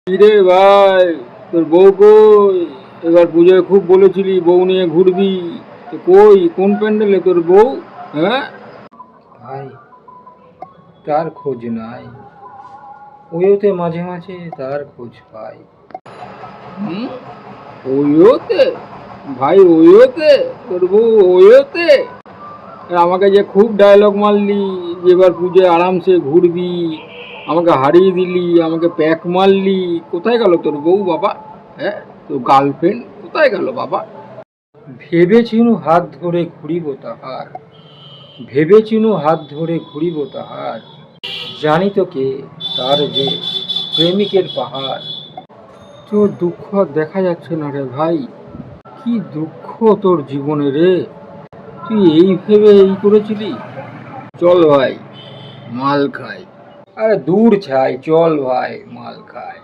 কিরে ভাই, তোর বউ কই? এবার পুজোয় খুব বলেছিলি বউ নিয়ে ঘুরবি, তো কই কোন প্যান্ডেলে তোর বউ? হ্যাঁ ভাই, তার খোঁজ নাই। ওয়োতে মাঝে মাঝে তার খোঁজ পাই। হুম, ওয়োতে? ভাই ওয়োতে? তোর বউ ওয়োতে? আমাকে যে খুব ডায়লগ মারলি যে এবার পুজোয় আরামসে ঘুরবি, আমাকে হারিয়ে দিলি, আমাকে প্যাক মারলি, কোথায় গেল তোর বউ বাবা? হ্যাঁ, তোর গার্লফ্রেন্ড কোথায় গেল বাবা? ভেবেছিনু হাত ধরে ঘুরিব তাহার, ভেবেছিনু হাত ধরে ঘুরিব তাহার, জানি তো কে তার যে প্রেমিকের পাহাড়। তোর দুঃখ আর দেখা যাচ্ছে না রে ভাই। কি দুঃখ তোর জীবনে রে! তুই এই ভেবে এই করেছিলি? চল ভাই, মাল খাই। আরে দূর ছাই, চল ভাই মাল খাই।